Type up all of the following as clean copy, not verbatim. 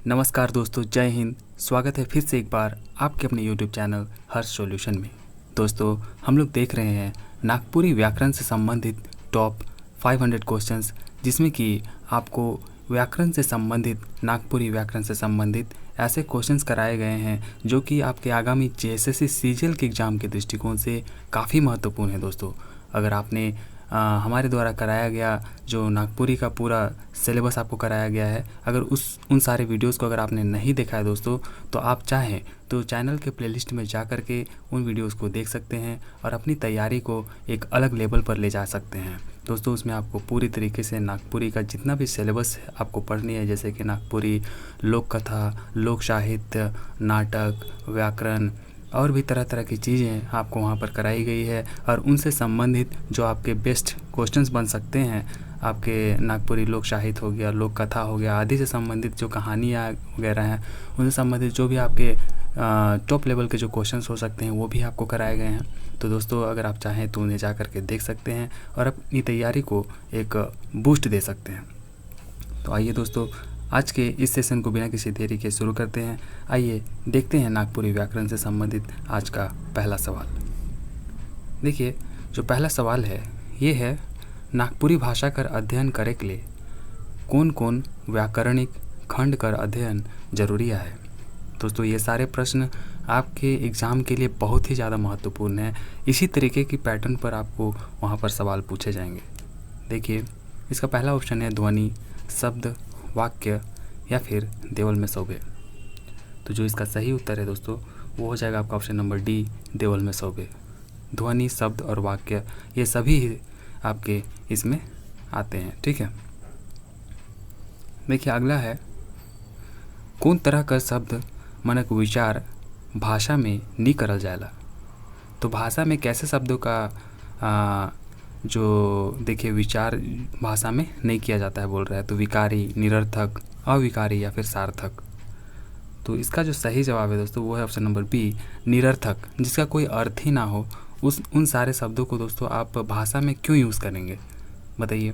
नमस्कार दोस्तों, जय हिंद। स्वागत है फिर से एक बार आपके अपने YouTube चैनल हर्ष सॉल्यूशन में। दोस्तों, हम लोग देख रहे हैं नागपुरी व्याकरण से संबंधित टॉप 500 क्वेश्चंस, जिसमें कि आपको व्याकरण से संबंधित, नागपुरी व्याकरण से संबंधित ऐसे क्वेश्चंस कराए गए हैं जो कि आपके आगामी JSSC CGL के एग्ज़ाम के दृष्टिकोण से काफ़ी महत्वपूर्ण है। दोस्तों, अगर आपने हमारे द्वारा कराया गया जो नागपुरी का पूरा सिलेबस आपको कराया गया है, अगर उन सारे वीडियोस को अगर आपने नहीं देखा है दोस्तों, तो आप चाहें तो चैनल के प्लेलिस्ट में जा कर के उन वीडियोस को देख सकते हैं और अपनी तैयारी को एक अलग लेवल पर ले जा सकते हैं। दोस्तों, उसमें आपको पूरी तरीके से नागपुरी का जितना भी सिलेबस आपको पढ़नी है, जैसे कि नागपुरी लोक कथा, लोक साहित्य, नाटक, व्याकरण और भी तरह तरह की चीज़ें आपको वहाँ पर कराई गई है और उनसे संबंधित जो आपके बेस्ट क्वेश्चंस बन सकते हैं, आपके नागपुरी लोक साहित्य हो गया, लोक कथा हो गया, आदि से संबंधित जो कहानियाँ वगैरह हैं, उनसे संबंधित जो भी आपके टॉप लेवल के जो क्वेश्चंस हो सकते हैं वो भी आपको कराए गए हैं। तो दोस्तों, अगर आप चाहें तो उन्हें जा कर के देख सकते हैं और अपनी तैयारी को एक बूस्ट दे सकते हैं। तो आइए दोस्तों, आज के इस सेशन को बिना किसी देरी के शुरू करते हैं। आइए देखते हैं नागपुरी व्याकरण से संबंधित आज का पहला सवाल। देखिए, जो पहला सवाल है ये है, नागपुरी भाषा कर अध्ययन करे के लिए कौन कौन व्याकरणिक खंड कर अध्ययन जरूरी है। दोस्तों, ये सारे प्रश्न आपके एग्ज़ाम के लिए बहुत ही ज़्यादा महत्वपूर्ण है। इसी तरीके की पैटर्न पर आपको वहाँ पर सवाल पूछे जाएंगे। देखिए, इसका पहला ऑप्शन है ध्वनि, शब्द, वाक्य या फिर देवल में शोभे। तो जो इसका सही उत्तर है दोस्तों, वो हो जाएगा आपका ऑप्शन नंबर डी, देवल में शोभे। ध्वनि, शब्द और वाक्य ये सभी आपके इसमें आते हैं। ठीक है, देखिए अगला है, कौन तरह का शब्द मनक विचार भाषा में नी करल जाएला। तो भाषा में कैसे शब्दों का जो देखिए विचार भाषा में नहीं किया जाता है बोल रहा है। तो विकारी, निरर्थक, अविकारी या फिर सार्थक। तो इसका जो सही जवाब है दोस्तों वो है ऑप्शन नंबर बी, निरर्थक। जिसका कोई अर्थ ही ना हो, उन सारे शब्दों को दोस्तों आप भाषा में क्यों यूज़ करेंगे बताइए।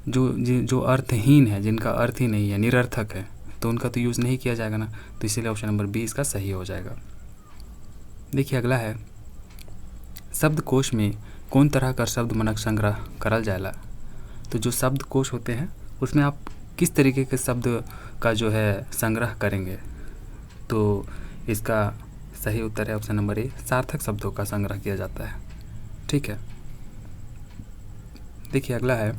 जो अर्थहीन है, जिनका अर्थ ही नहीं है, निरर्थक है, तो उनका तो यूज़ नहीं किया जाएगा ना। तो इसीलिए ऑप्शन नंबर बी इसका सही हो जाएगा। देखिए अगला है, शब्दकोश में कौन तरह का शब्द मनक संग्रह करल जाएला। तो जो शब्दकोश होते हैं उसमें आप किस तरीके के शब्द का जो है संग्रह करेंगे। तो इसका सही उत्तर है ऑप्शन नंबर ए, सार्थक शब्दों का संग्रह किया जाता है। ठीक है, देखिए अगला है,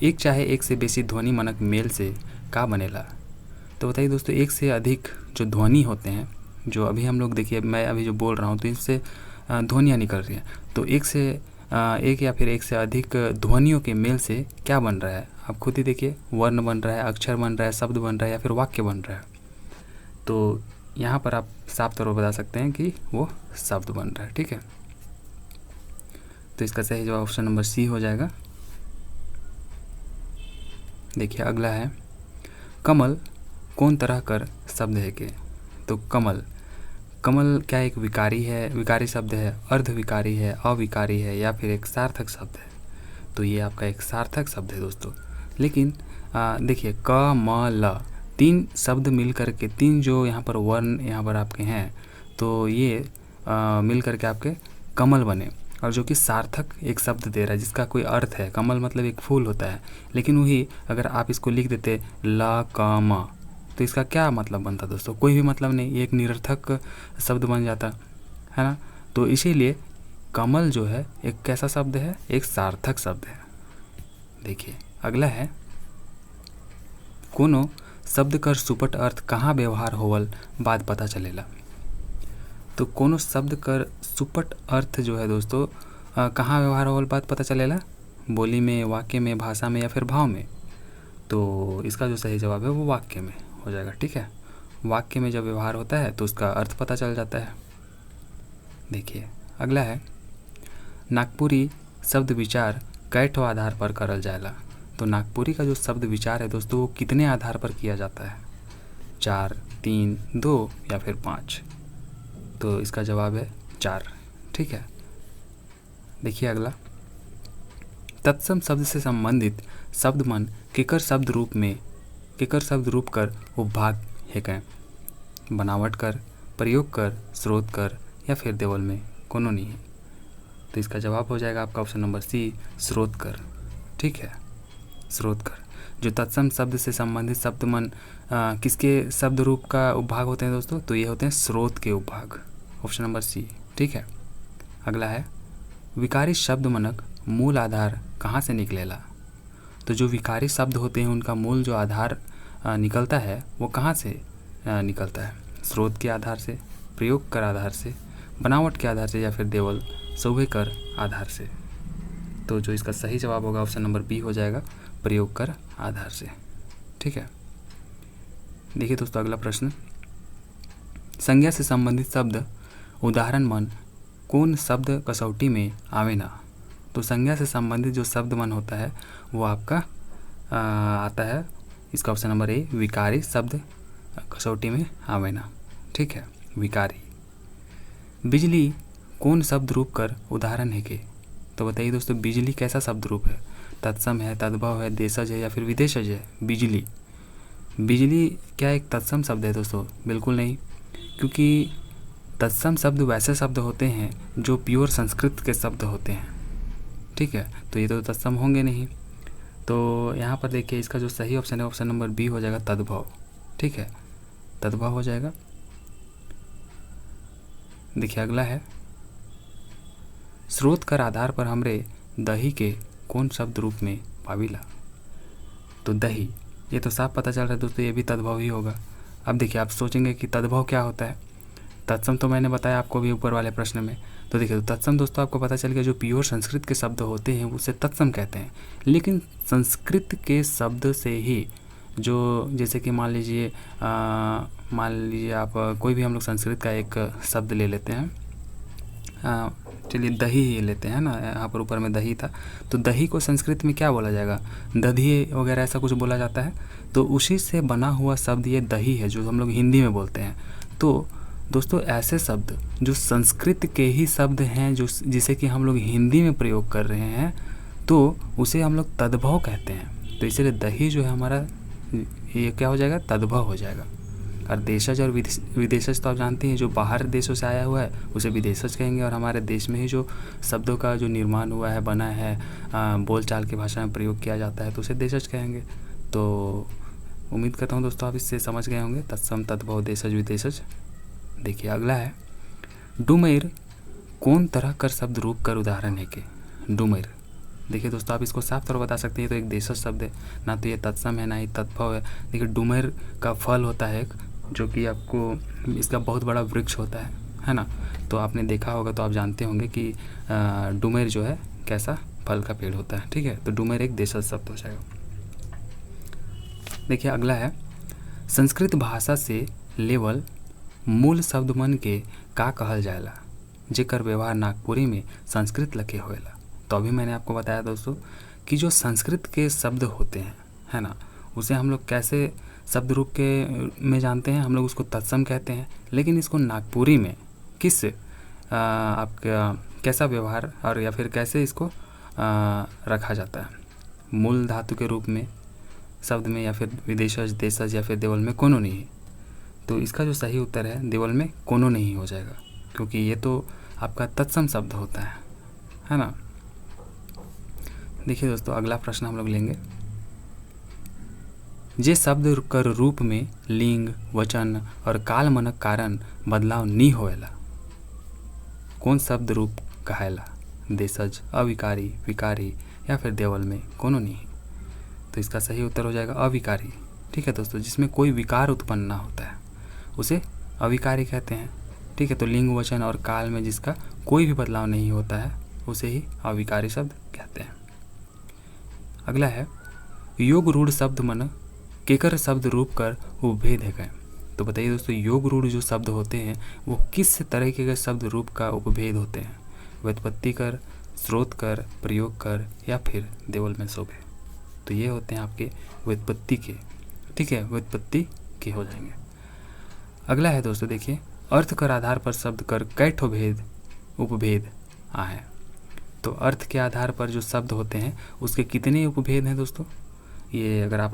एक चाहे एक से बेसी ध्वनि मनक मेल से का बनेला। तो बताइए दोस्तों, एक से अधिक जो ध्वनि होते हैं, जो अभी हम लोग देखिए मैं अभी जो बोल रहा हूँ तो इससे ध्वनियाँ निकल रही हैं। तो एक या फिर एक से अधिक ध्वनियों के मेल से क्या बन रहा है, आप खुद ही देखिए। वर्ण बन रहा है, अक्षर बन रहा है, शब्द बन रहा है या फिर वाक्य बन रहा है। तो यहाँ पर आप साफ तौर पर बता सकते हैं कि वो शब्द बन रहा है। ठीक है, तो इसका सही जवाब ऑप्शन नंबर सी हो जाएगा। देखिए अगला है, कमल कौन तरह कर शब्द है के। तो कमल क्या एक विकारी है, विकारी शब्द है, अर्धविकारी है, अविकारी है या फिर एक सार्थक शब्द है। तो ये आपका एक सार्थक शब्द है दोस्तों। लेकिन देखिए, क म ल, तीन शब्द मिल कर के, तीन जो यहाँ पर वर्ण यहाँ पर आपके हैं, तो ये मिल कर के आपके कमल बने। और जो कि सार्थक एक शब्द दे रहा है जिसका कोई अर्थ है। कमल मतलब एक फूल होता है, लेकिन वही अगर आप इसको लिख देते ल क म, तो इसका क्या मतलब बनता दोस्तों, कोई भी मतलब नहीं, ये एक निरर्थक शब्द बन जाता है ना। तो इसीलिए कमल जो है एक कैसा शब्द है, एक सार्थक शब्द है। देखिए अगला है, कोनो शब्द कर सुपट अर्थ कहाँ व्यवहार होवल बाद पता चलेला। तो कोनो शब्द कर सुपट अर्थ जो है दोस्तों कहाँ व्यवहार होवल बाद पता चलेला, बोली में, वाक्य में, भाषा में या फिर भाव में। तो इसका जो सही जवाब है वो वाक्य में हो जाएगा। ठीक है, वाक्य में जब व्यवहार होता है तो उसका अर्थ पता चल जाता है। देखिए अगला है, नागपुरी शब्द विचार कै ठो आधार पर करल जाएला। तो नागपुरी का जो शब्द विचार है दोस्तों वो कितने आधार पर किया जाता है, 4, 3, 2 या फिर 5। तो इसका जवाब है 4। ठीक है, देखिए अगला, तत्सम शब्द से संबंधित शब्द मन किकर शब्द रूप कर उपभाग है कहें बनावट कर, प्रयोग कर, स्रोत कर या फिर देवल में कोनो नहीं है। तो इसका जवाब हो जाएगा आपका ऑप्शन नंबर सी, स्रोत कर। ठीक है, स्रोत कर। जो तत्सम शब्द से संबंधित शब्द मन किसके शब्द रूप का उपभाग होते हैं दोस्तों? तो ये होते हैं स्रोत के उपभाग, ऑप्शन नंबर सी। ठीक है, अगला है विकारी शब्द मनक मूल आधार कहाँ से निकलेला? तो जो विकारी शब्द होते हैं उनका मूल जो आधार निकलता है वो कहाँ से निकलता है? स्रोत के आधार से, प्रयोग कर आधार से, बनावट के आधार से या फिर देवल सौभे कर आधार से। तो जो इसका सही जवाब होगा ऑप्शन नंबर बी हो जाएगा, प्रयोग कर आधार से। ठीक है, देखिए दोस्तों अगला प्रश्न, संज्ञा से संबंधित शब्द उदाहरण मन कौन शब्द कसौटी में आवे ना? तो संज्ञा से संबंधित जो शब्द मन होता है वो आपका आता है इसका ऑप्शन नंबर ए, विकारी शब्द कसौटी में आवे ना। ठीक है, विकारी। बिजली कौन शब्द रूप कर उदाहरण है के? तो बताइए दोस्तों बिजली कैसा शब्द रूप है? तत्सम है, तद्भव है, देशज है या फिर विदेशज है? बिजली क्या एक तत्सम शब्द है दोस्तों? बिल्कुल नहीं, क्योंकि तत्सम शब्द वैसे शब्द होते हैं जो प्योर संस्कृत के शब्द होते हैं। ठीक है, तो ये तो तत्सम होंगे नहीं। तो यहाँ पर देखिए इसका जो सही ऑप्शन है ऑप्शन नंबर बी हो जाएगा, तद्भव। ठीक है, तद्भव हो जाएगा। देखिए अगला है, स्रोत कर आधार पर हमरे दही के कौन शब्द रूप में पाविला? तो दही, ये तो साफ पता चल रहा है दोस्तों ये भी तद्भव ही होगा। अब देखिए आप सोचेंगे कि तद्भव क्या होता है? तत्सम तो मैंने बताया आपको भी ऊपर वाले प्रश्न में। तो देखिए तो तत्सम दोस्तों आपको पता चल गया, जो प्योर संस्कृत के शब्द होते हैं उसे तत्सम कहते हैं। लेकिन संस्कृत के शब्द से ही जो, जैसे कि मान लीजिए आप कोई भी हम लोग संस्कृत का एक शब्द ले लेते हैं, चलिए दही ही लेते हैं ना, यहाँ पर ऊपर में दही था, तो दही को संस्कृत में क्या बोला जाएगा? दधी वगैरह ऐसा कुछ बोला जाता है। तो उसी से बना हुआ शब्द ये दही है जो हम लोग हिंदी में बोलते हैं। तो दोस्तों ऐसे शब्द जो संस्कृत के ही शब्द हैं, जो जिसे कि हम लोग हिंदी में प्रयोग कर रहे हैं, तो उसे हम लोग तद्भव कहते हैं। तो इसलिए दही जो है हमारा ये क्या हो जाएगा? तद्भव हो जाएगा। और देशज और विदेशज तो आप जानते हैं, जो बाहर देशों से आया हुआ है उसे विदेशज कहेंगे, और हमारे देश में ही जो शब्दों का जो निर्माण हुआ है, बना है, बोलचाल की भाषा में प्रयोग किया जाता है, तो उसे देशज कहेंगे। तो उम्मीद करता हूँ दोस्तों आप इससे समझ गए होंगे, तत्सम, तद्भव, देशज, विदेशज। देखिए अगला है, डुमेर कौन तरह कर शब्द रूप कर उदाहरण है के? डुमेर, देखिए दोस्तों आप इसको साफ तौर पर बता सकते हैं, तो एक देशज शब्द है, ना तो ये तत्सम है ना ही तद्भव है। देखिए डुमेर का फल होता है एक, जो कि आपको इसका बहुत बड़ा वृक्ष होता है ना। तो आपने देखा होगा, तो आप जानते होंगे कि डुमेर जो है कैसा फल का पेड़ होता है। ठीक है, तो डुमेर एक देशज शब्द हो जाएगा। देखिए अगला है, संस्कृत भाषा से लेवल मूल शब्द मन के का कहल जाएला जेकर व्यवहार नागपुरी में संस्कृत लखे होएला? तो अभी मैंने आपको बताया दोस्तों कि जो संस्कृत के शब्द होते हैं, है ना, उसे हम लोग कैसे शब्द रूप के में जानते हैं? हम लोग उसको तत्सम कहते हैं। लेकिन इसको नागपुरी में किस आपका कैसा व्यवहार और या फिर कैसे इसको रखा जाता है? मूल धातु के रूप में शब्द में, या फिर विदेशज, देशज या फिर देवल में कोनो नहीं। तो इसका जो सही उत्तर है देवल में कोनो नहीं हो जाएगा, क्योंकि ये तो आपका तत्सम शब्द होता है ना। देखिए दोस्तों अगला प्रश्न हम लोग लेंगे, जे शब्द कर रूप में लिंग, वचन और काल मनक कारण बदलाव नहीं होएला कौन शब्द रूप कहेला? देशज, अविकारी, विकारी या फिर देवल में कोनो नहीं। तो इसका सही उत्तर हो जाएगा अविकारी। ठीक है दोस्तों, जिसमें कोई विकार उत्पन्न ना होता है उसे अविकारी कहते हैं। ठीक है, तो लिंग, वचन और काल में जिसका कोई भी बदलाव नहीं होता है उसे ही अविकारी शब्द कहते हैं। अगला है, योग रूढ़ शब्द मन केकर शब्द रूप कर उपभेद है गए? तो बताइए दोस्तों योग रूढ़ जो शब्द होते हैं वो किस तरीके के शब्द रूप का उपभेद होते हैं? व्युत्पत्ति कर, स्रोत कर, प्रयोग कर या फिर देवल में शोभे? तो ये होते हैं आपके व्युत्पत्ति के। ठीक है, व्युत्पत्ति के हो जाएंगे। अगला है दोस्तों देखिए, अर्थ कर आधार पर शब्द कर कैठो भेद उपभेद आहे? तो अर्थ के आधार पर जो शब्द होते हैं उसके कितने उपभेद हैं दोस्तों? ये अगर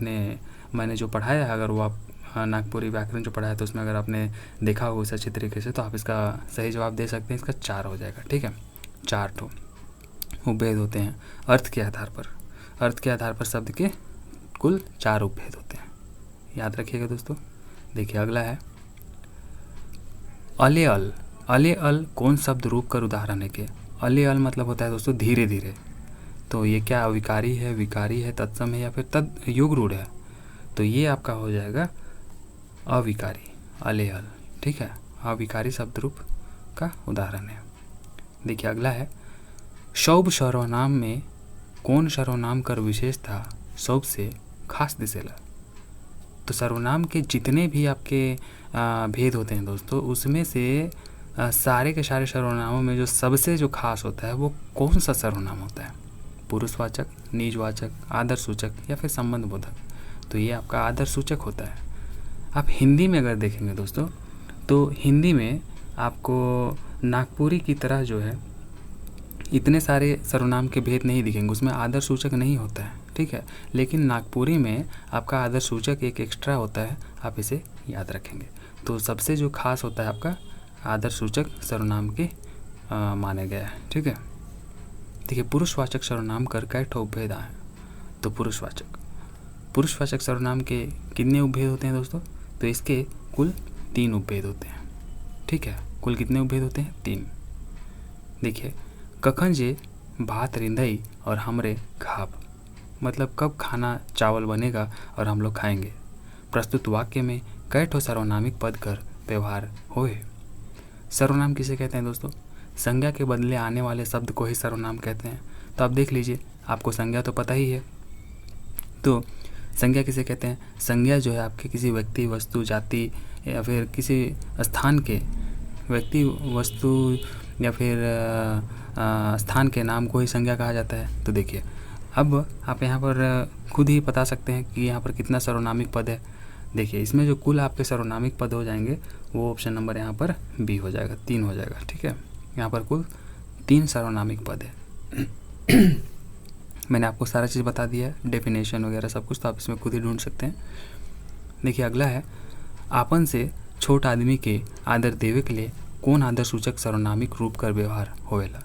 मैंने जो पढ़ाया है, अगर वो आप नागपुरी व्याकरण जो पढ़ा है तो उसमें अगर आपने देखा हो उसे अच्छी तरीके से, तो आप इसका सही जवाब दे सकते हैं। इसका 4 हो जाएगा। ठीक है, 4 ठो उपभेद होते हैं अर्थ के आधार पर। अर्थ के आधार पर शब्द के कुल 4 उपभेद होते हैं, याद रखिएगा दोस्तों। देखिए अगला है अले अल। अले अल कौन शब्द रूप कर उदाहरण है के? अले अल मतलब होता है दोस्तों धीरे धीरे। तो ये क्या अविकारी है, विकारी है, तत्सम है या फिर तद युग रूढ़ है? तो ये आपका हो जाएगा अविकारी, अले अल। ठीक है, अविकारी शब्द रूप का उदाहरण है। देखिए अगला है शौभ सर्वनाम में कौन सर्वनाम कर विशेष था शौभ से खास दिसेला? तो सर्वनाम के जितने भी आपके भेद होते हैं दोस्तों, उसमें से सारे के सारे सर्वनामों में जो सबसे जो खास होता है वो कौन सा सर्वनाम होता है? पुरुषवाचक, निजवाचक, आदर्शसूचक या फिर संबंध बोधक? तो ये आपका आदर्शसूचक होता है। आप हिंदी में अगर देखेंगे दोस्तों, तो हिंदी में आपको नागपुरी की तरह जो है इतने सारे सर्वनाम के भेद नहीं दिखेंगे, उसमें आदर्शसूचक नहीं होता है। ठीक है, लेकिन नागपुरी में आपका आदर्शसूचक एक एक्स्ट्रा होता है, आप इसे याद रखेंगे। तो सबसे जो खास होता है आपका आदर्शसूचक सर्वनाम के माने गया है। ठीक है, देखिए पुरुषवाचक सर्वनाम कर कई ठो उपभेद हैं। तो पुरुषवाचक सर्वनाम के कितने उपभेद होते हैं दोस्तों? तो इसके कुल 3 उपभेद होते हैं। ठीक है, कुल कितने उपभेद होते हैं? 3। देखिए कखन जे भात रिंधई और हमरे खाब, मतलब कब खाना चावल बनेगा और हम लोग खाएंगे। प्रस्तुत वाक्य में कई ठो सर्वनामिक पद कर व्यवहार होए। सर्वनाम किसे कहते हैं दोस्तों? संज्ञा के बदले आने वाले शब्द को ही सर्वनाम कहते हैं। तो आप देख लीजिए, आपको संज्ञा तो पता ही है। तो संज्ञा किसे कहते हैं? संज्ञा जो है आपके किसी व्यक्ति, वस्तु, जाति या फिर किसी स्थान के व्यक्ति, वस्तु या फिर स्थान के नाम को ही संज्ञा कहा जाता है। तो देखिए अब आप यहाँ पर खुद ही बता सकते हैं कि यहाँ पर कितना सर्वनामिक पद है। देखिए इसमें जो कुल आपके सर्वनामिक पद हो जाएंगे वो ऑप्शन नंबर यहाँ पर बी हो जाएगा, 3 हो जाएगा। ठीक है, यहाँ पर कुल 3 सर्वनामिक पद है। मैंने आपको सारा चीज़ बता दिया है, डेफिनेशन वगैरह सब कुछ, तो आप इसमें खुद ही ढूंढ सकते हैं। देखिए अगला है आपन से छोट आदमी के आदर देवे के लिए कौन आदर सूचक सर्वनामिक रूप कर व्यवहार होवेला?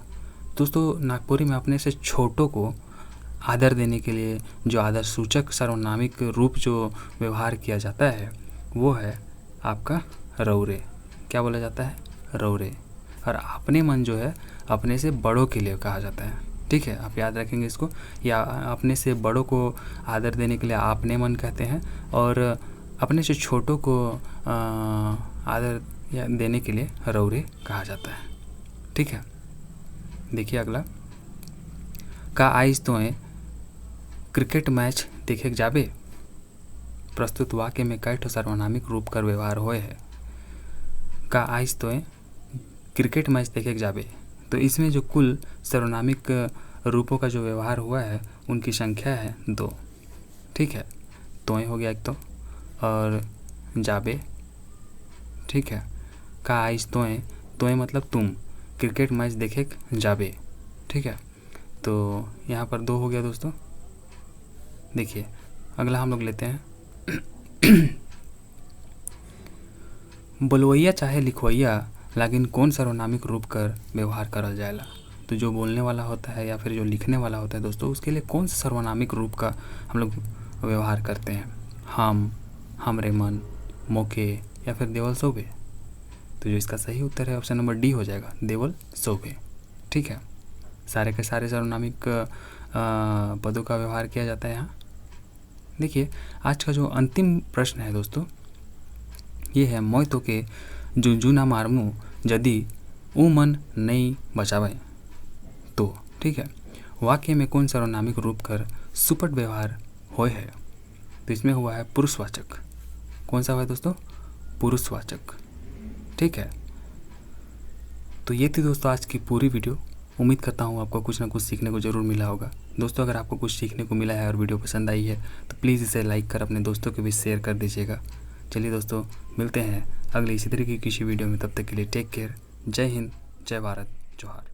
दोस्तों नागपुरी में अपने से छोटों को आदर देने के लिए जो आदर सूचक सर्वनामिक रूप जो व्यवहार किया जाता है वो है आपका रौरे। क्या बोला जाता है? रौरे। और अपने मन जो है अपने से बड़ों के लिए कहा जाता है। ठीक है, आप याद रखेंगे इसको। या अपने से बड़ों को आदर देने के लिए आपने मन कहते हैं, और अपने से छोटों को आदर देने के लिए रौरे कहा जाता है। ठीक है, देखिए अगला का आइज तो क्रिकेट मैच देखे जाबे। प्रस्तुत वाक्य में कई ठो सर्वनामिक रूप कर व्यवहार होए है। का आइज तो क्रिकेट मैच देखे जाबे, तो इसमें जो कुल सर्वनामिक रूपों का जो व्यवहार हुआ है उनकी संख्या है 2। ठीक है, तोय हो गया एक तो, और जाबे। ठीक है, का आइज तोय मतलब तुम क्रिकेट मैच देखे जाबे। ठीक है, तो यहाँ पर 2 हो गया दोस्तों। देखिए अगला हम लोग लेते हैं बोलवैया चाहे लिखवैया लेकिन कौन सर्वनामिक रूप कर व्यवहार करल जाएला? तो जो बोलने वाला होता है या फिर जो लिखने वाला होता है दोस्तों, उसके लिए कौन सा सर्वनामिक रूप का हम लोग व्यवहार करते हैं? हम, हमरे मन, मोके या फिर देवल सोबे? तो जो इसका सही उत्तर है ऑप्शन नंबर डी हो जाएगा, देवल सोबे। ठीक है, सारे के सारे सर्वनामिक पदों का व्यवहार किया जाता है यहाँ। देखिए आज का जो अंतिम प्रश्न है दोस्तों, ये है मैं तो के जुंजू ना मारमू यदि ऊ मन नहीं बचावे तो। ठीक है, वाक्य में कौन सर्वनामिक रूप कर सुपट व्यवहार होए है? तो इसमें हुआ है पुरुषवाचक। कौन सा हुआ है दोस्तों? पुरुषवाचक। ठीक है, तो ये थी दोस्तों आज की पूरी वीडियो। उम्मीद करता हूँ आपको कुछ ना कुछ सीखने को ज़रूर मिला होगा। दोस्तों अगर आपको कुछ सीखने को मिला है और वीडियो पसंद आई है तो प्लीज़ इसे लाइक कर अपने दोस्तों के बीच शेयर कर दीजिएगा। चलिए दोस्तों, मिलते हैं अगले इसी तरीके की किसी वीडियो में। तब तक के लिए टेक केयर। जय हिंद, जय भारत, जोहार।